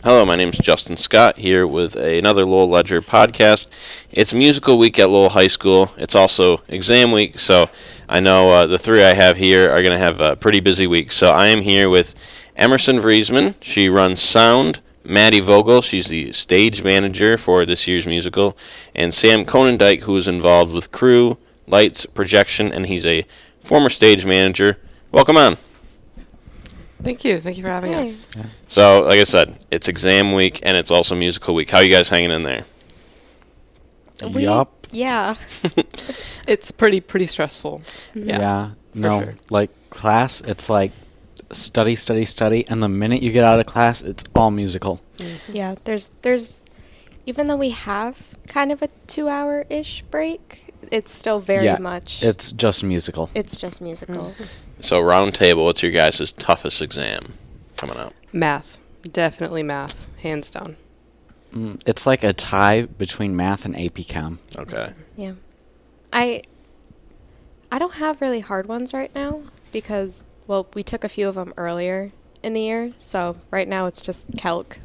Hello, my name is Justin Scott here with another Lowell Ledger podcast. It's musical week at Lowell High School. It's also exam week, so I know the three I have here are going to have a pretty busy week. So I am here with Emerson Vriesman. She runs sound. Maddie Vogel, she's the stage manager for this year's musical. And Sam Konyndyk, who is involved with crew, lights, projection, and he's a former stage manager. Welcome on. Thank you. Thank you for having us. Yeah. So, like I said, it's exam week and it's also musical week. How are you guys hanging in there? Yup. Yeah. It's pretty stressful. Yeah. No, sure. Like class, it's like study, and the minute you get out of class, it's all musical. Mm-hmm. Yeah, there's even though we have kind of a 2-hour-ish break, it's still very much. It's just musical. It's just musical. Mm-hmm. So, round table, what's your guys' toughest exam coming up? Math. Definitely math. Hands down. It's like a tie between math and AP Chem. Okay. Yeah. I don't have really hard ones right now because, well, we took a few of them earlier in the year. So, right now it's just calc.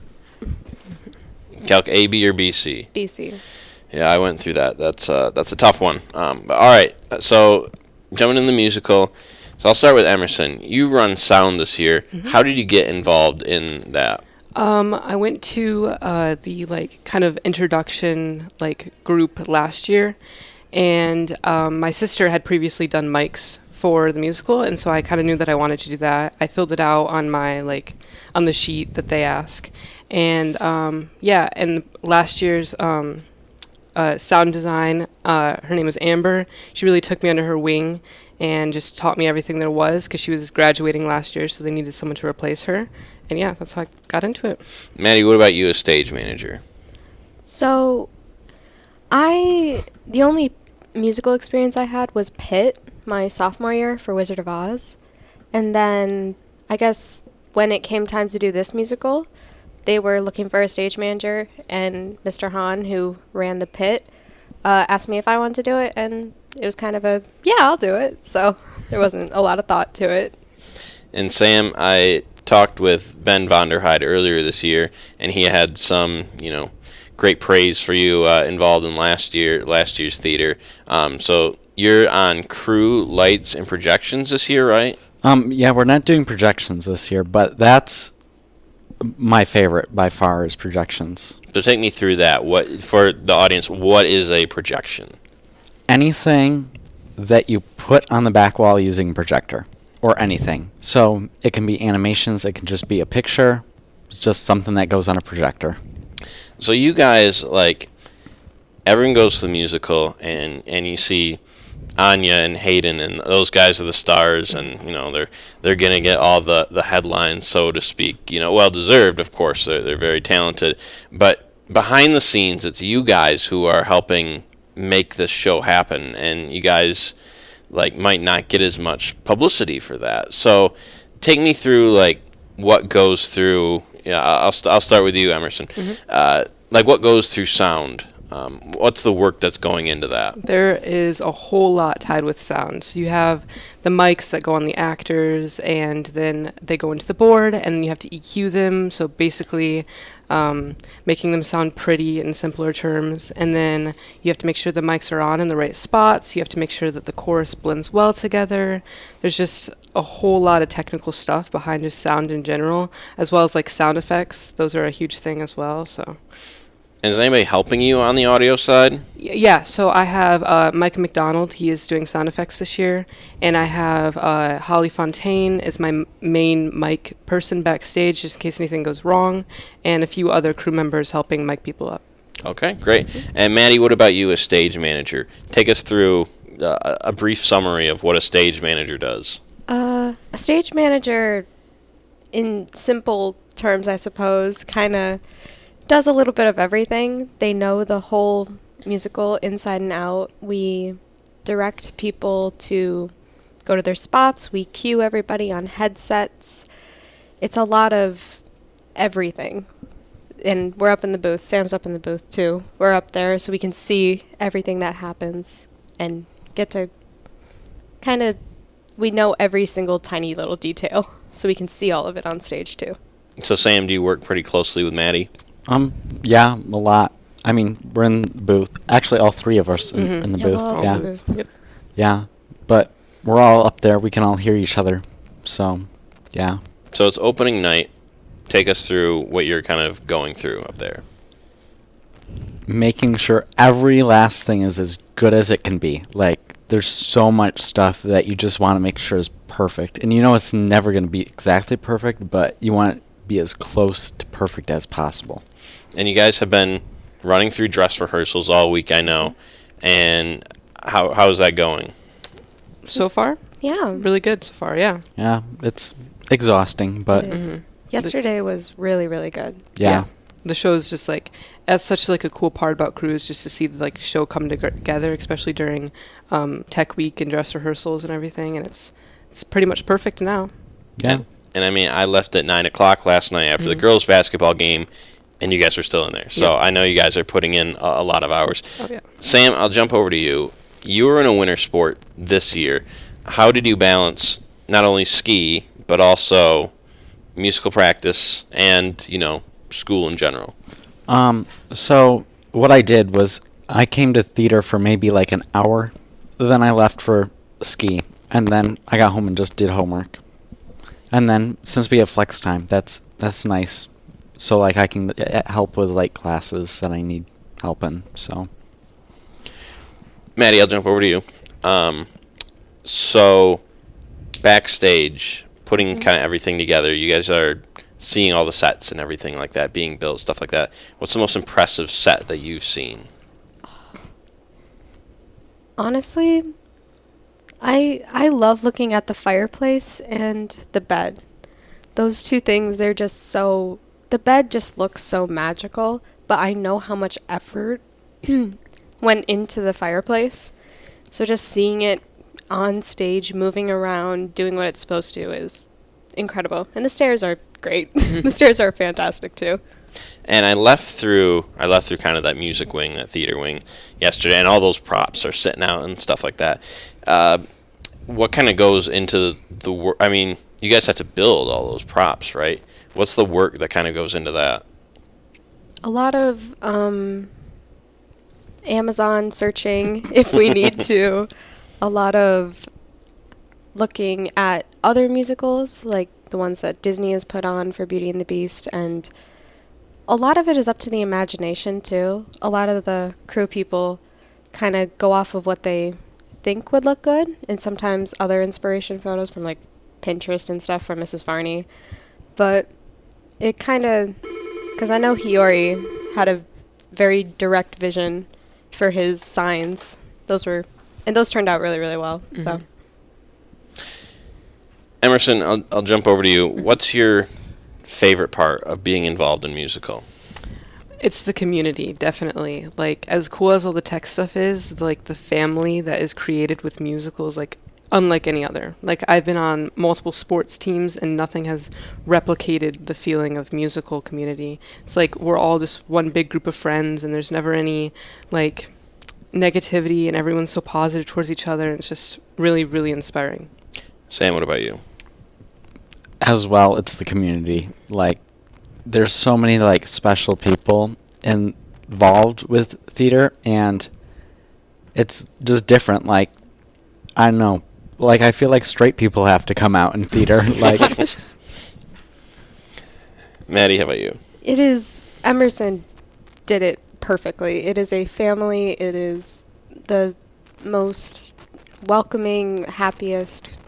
Calc A, B, or BC? BC. Yeah, I went through that. That's a tough one. But all right. So, jumping in the musical. So I'll start with Emerson. You run sound this year. Mm-hmm. How did you get involved in that? I went to the kind of introduction group last year, and my sister had previously done mics for the musical, and so I kind of knew that I wanted to do that. I filled it out on my on the sheet that they ask, and and last year's sound design, her name was Amber. She really took me under her wing and just taught me everything there was because she was graduating last year, so they needed someone to replace her. And yeah, that's how I got into it. Maddie, what about you as stage manager? So, the only musical experience I had was Pitt, my sophomore year for Wizard of Oz. And then, I guess, when it came time to do this musical, they were looking for a stage manager, and Mr. Hahn, who ran the Pit, asked me if I wanted to do it, and it was kind of I'll do it. So there wasn't a lot of thought to it. And Sam, I talked with Ben Vonderheide earlier this year, and he had some, great praise for you involved in last year's theater. So you're on crew, lights, and projections this year, right? Yeah, we're not doing projections this year, but that's my favorite by far is projections. So take me through that. What for the audience? What is a projection? Anything that you put on the back wall using a projector, or anything. So it can be animations, it can just be a picture. It's just something that goes on a projector. So you guys, everyone goes to the musical, and you see Anya and Hayden, and those guys are the stars, and they're gonna get all the headlines, so to speak. Well deserved, of course. They're very talented, but behind the scenes, it's you guys who are helping make this show happen, and you guys might not get as much publicity for that. So take me through what goes through. I'll start with you, Emerson. Mm-hmm. What goes through sound. What's the work that's going into that? There is a whole lot tied with sound. So you have the mics that go on the actors, and then they go into the board, and then you have to EQ them. So basically making them sound pretty in simpler terms. And then you have to make sure the mics are on in the right spots. You have to make sure that the chorus blends well together. There's just a whole lot of technical stuff behind just sound in general, as well as sound effects. Those are a huge thing as well. So. And is anybody helping you on the audio side? Yeah, so I have Mike McDonald. He is doing sound effects this year. And I have Holly Fontaine is my main mic person backstage, just in case anything goes wrong. And a few other crew members helping mic people up. Okay, great. And Maddie, what about you as stage manager? Take us through a brief summary of what a stage manager does. A stage manager, in simple terms, I suppose, kind of does a little bit of everything. They know the whole musical inside and out. We direct people to go to their spots. We cue everybody on headsets. It's a lot of everything. And we're up in the booth. Sam's up in the booth too. We're up there so we can see everything that happens and get to we know every single tiny little detail so we can see all of it on stage too. So, Sam, do you work pretty closely with Maddie? Yeah, a lot. I mean, we're in the booth. Actually, all three of us in the Yeah, booth. well, Yeah, Yep. yeah. But we're all up there. We can all hear each other. So, yeah. So, it's opening night. Take us through what you're kind of going through up there. Making sure every last thing is as good as it can be. Like, there's so much stuff that you just want to make sure is perfect. And you know it's never going to be exactly perfect, but you want it to be as close to perfect as possible. And you guys have been running through dress rehearsals all week, I know. And how's that going? So far, Yeah. really good so far. Yeah. Yeah, it's exhausting, but It is. Yesterday was really, really good. yeah. The show is just like, that's such like a cool part about Cruise, just to see the like show come together, especially during tech week and dress rehearsals and everything, and it's pretty much perfect now. Yeah. And I mean, I left at 9 o'clock last night after the girls' basketball game, and you guys were still in there. So Yeah. I know you guys are putting in a lot of hours. Oh yeah. Sam, I'll jump over to you. You were in a winter sport this year. How did you balance not only ski, but also musical practice and, school in general? So what I did was I came to theater for maybe like an hour, then I left for ski, and then I got home and just did homework. And then since we have flex time, that's nice. So like I can help with like classes that I need help in. So Maddie, I'll jump over to you. So backstage, putting kind of everything together, you guys are seeing all the sets and everything like that being built, stuff like that. What's the most impressive set that you've seen? Honestly, I love looking at the fireplace and the bed. Those two things, they're just so... The bed just looks so magical, but I know how much effort went into the fireplace. So just seeing it on stage, moving around, doing what it's supposed to is incredible. And the stairs are great. The stairs are fantastic too. And I left through kind of that music wing, that theater wing yesterday, and all those props are sitting out and stuff like that. What kind of goes into the work? I mean, you guys have to build all those props, right? What's the work that kind of goes into that? A lot of Amazon searching if we need to. A lot of looking at other musicals, like the ones that Disney has put on for Beauty and the Beast, and a lot of it is up to the imagination too. A lot of the crew people kind of go off of what they think would look good, and sometimes other inspiration photos from like Pinterest and stuff from Mrs. Varney. But it kind of, because I know Hiyori had a very direct vision for his signs. Those turned out really, really well. So Emerson, I'll jump over to you. What's your favorite part of being involved in musical? It's the community, definitely. Like, as cool as all the tech stuff is, like, the family that is created with musicals, like, unlike any other. Like, I've been on multiple sports teams, and nothing has replicated the feeling of musical community. It's like we're all just one big group of friends, and there's never any, like, negativity, and everyone's so positive towards each other, and it's just really, really inspiring. Sam, what about you? as well, it's the community. Like, there's so many like special people involved with theater, and it's just different. Like, I don't know. Like, I feel like straight people have to come out in theater. Like, Maddie, how about you? It is, Emerson did it perfectly. It is a family. It is the most welcoming, happiest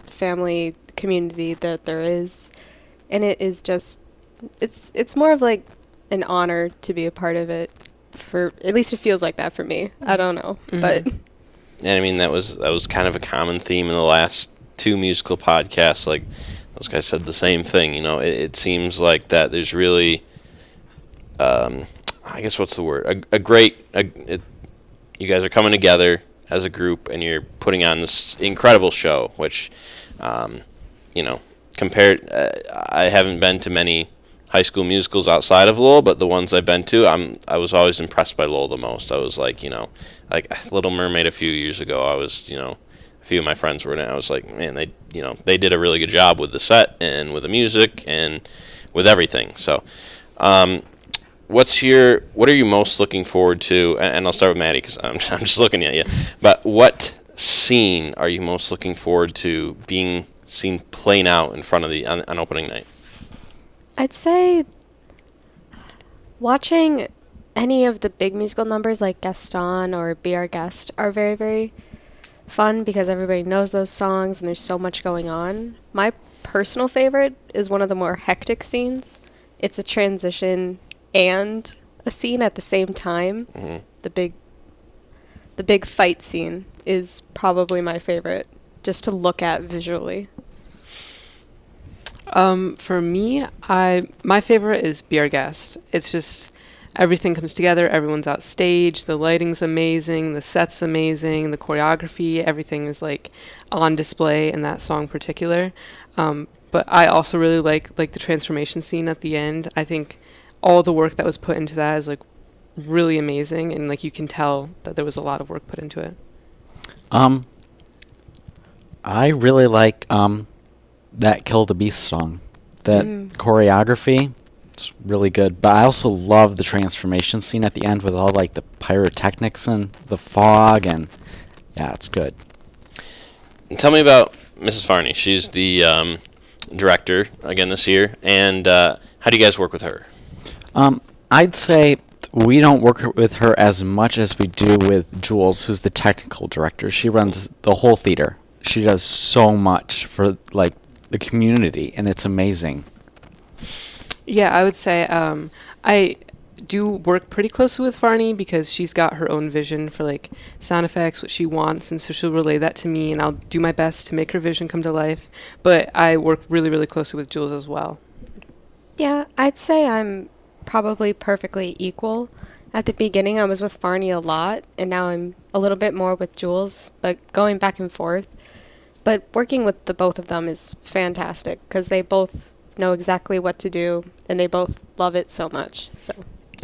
family community that there is. And it is just, it's more of like an honor to be a part of it. For at least it feels like that for me. I don't know, but And I mean, that was kind of a common theme in the last two musical podcasts. Like, those guys said the same thing. You know, it seems like that there's really, I guess what's the word? You guys are coming together as a group, and you're putting on this incredible show, which, compared, I haven't been to many high school musicals outside of Lowell, but the ones I've been to, I was always impressed by Lowell the most. I was like, like Little Mermaid a few years ago, I was, a few of my friends were in it. I was like, man, they did a really good job with the set and with the music and with everything. So, what are you most looking forward to? And I'll start with Maddie because I'm just looking at you. But what scene are you most looking forward to being seen playing out in front of on opening night? I'd say watching any of the big musical numbers like Gaston or Be Our Guest are very, very fun because everybody knows those songs and there's so much going on. My personal favorite is one of the more hectic scenes. It's a transition and a scene at the same time. Mm-hmm. The big fight scene is probably my favorite, just to look at visually. For me, my favorite is Be Our Guest. It's just everything comes together. Everyone's out stage. The lighting's amazing. The set's amazing. The choreography, everything is like on display in that song in particular. But I also really like the transformation scene at the end. I think all the work that was put into that is like really amazing, and like you can tell that there was a lot of work put into it. I really like that Kill the Beast song. That choreography, it's really good. But I also love the transformation scene at the end with all like the pyrotechnics and the fog, and yeah, it's good. Tell me about Mrs. Farney. She's the director again this year, and how do you guys work with her? I'd say we don't work with her as much as we do with Jules, who's the technical director. She runs the whole theater. She does so much for like the community, and it's amazing. Yeah, I would say I do work pretty closely with Farney because she's got her own vision for like sound effects, what she wants, and so she'll relay that to me, and I'll do my best to make her vision come to life. But I work really, really closely with Jules as well. Yeah, I'd say I'm probably perfectly equal. At the beginning, I was with Farney a lot, and now I'm a little bit more with Jules, but going back and forth. But working with the both of them is fantastic because they both know exactly what to do, and they both love it so much. So.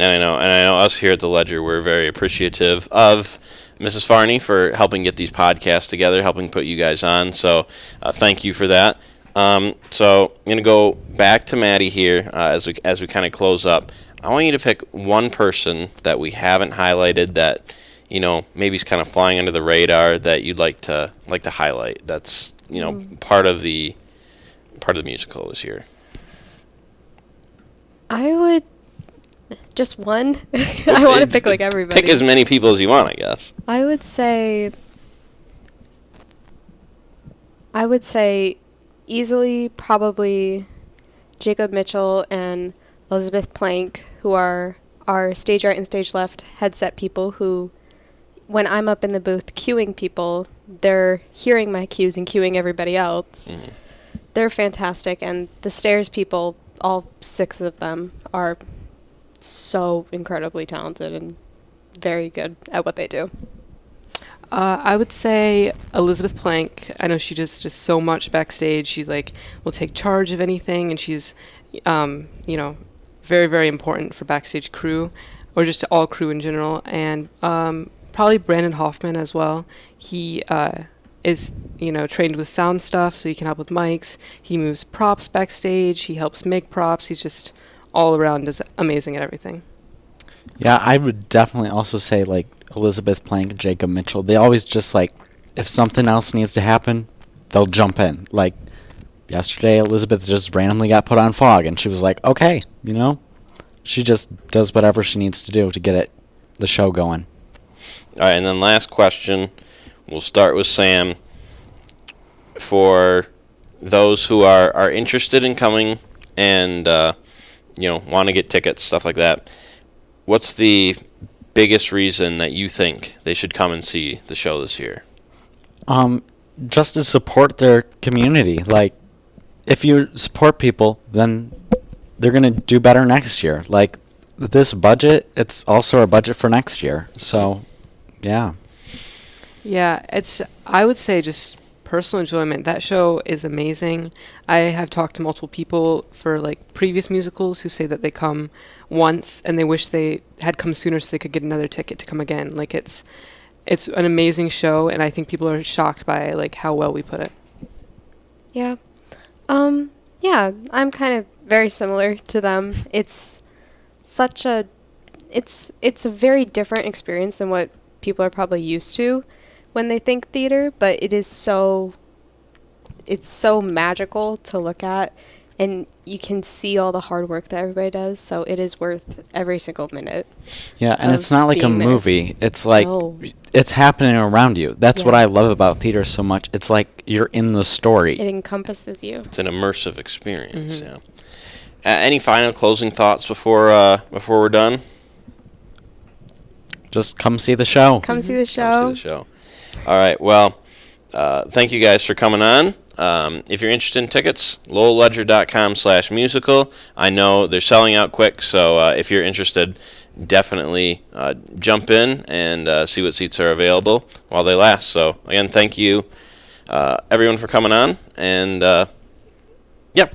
And I know us here at the Ledger, we're very appreciative of Mrs. Farney for helping get these podcasts together, helping put you guys on. So thank you for that. So I'm going to go back to Maddie here as we kind of close up. I want you to pick one person that we haven't highlighted that, you know, maybe is kind of flying under the radar that you'd like to highlight. That's, you know, part of the musical this year. I would just one. I want to pick like everybody. Pick as many people as you want, I guess. I would say easily probably Jacob Mitchell and Elizabeth Plank, who are our stage right and stage left headset people who, when I'm up in the booth cueing people, they're hearing my cues and cueing everybody else. Mm-hmm. They're fantastic, and the stairs people, all 6 of them, are so incredibly talented and very good at what they do. I would say Elizabeth Plank. I know she does just so much backstage. She like will take charge of anything, and she's, you know, very, very important for backstage crew, or just all crew in general. And probably Brandon Hoffman as well. He is, you know, trained with sound stuff, so he can help with mics. He moves props backstage. He helps make props. He's just all around is amazing at everything. Yeah, I would definitely also say like Elizabeth Plank, Jacob Mitchell. They always just like, if something else needs to happen, they'll jump in. Like yesterday, Elizabeth just randomly got put on fog, and she was like, okay, you know, she just does whatever she needs to do to get the show going. All right, and then last question. We'll start with Sam. For those who are interested in coming and you know, want to get tickets, stuff like that, what's the biggest reason that you think they should come and see the show this year? Just to support their community. Like, if you support people, then they're going to do better next year. Like, this budget, it's also our budget for next year. So, yeah. Yeah, I would say just personal enjoyment. That show is amazing. I have talked to multiple people for like previous musicals who say that they come once and they wish they had come sooner so they could get another ticket to come again. Like it's an amazing show, and I think people are shocked by like how well we put it. Yeah. Yeah, I'm kind of very similar to them. It's such a it's a very different experience than what people are probably used to when they think theater, but it's so magical to look at, and you can see all the hard work that everybody does, so it is worth every single minute. Yeah, and it's not like a being there. movie. It's like No. it's happening around you. That's what Yeah. I love about theater so much. It's like you're in the story. It encompasses you. It's an immersive experience. Mhm. Yeah. Any final closing thoughts before we're done? Just come see the show. Come see the Come show. see the show. All right. Well, thank you guys for coming on. If you're interested in tickets, lowellledger.com/musical. I know they're selling out quick, so if you're interested, definitely jump in and see what seats are available while they last. So again, thank you everyone for coming on, and yep.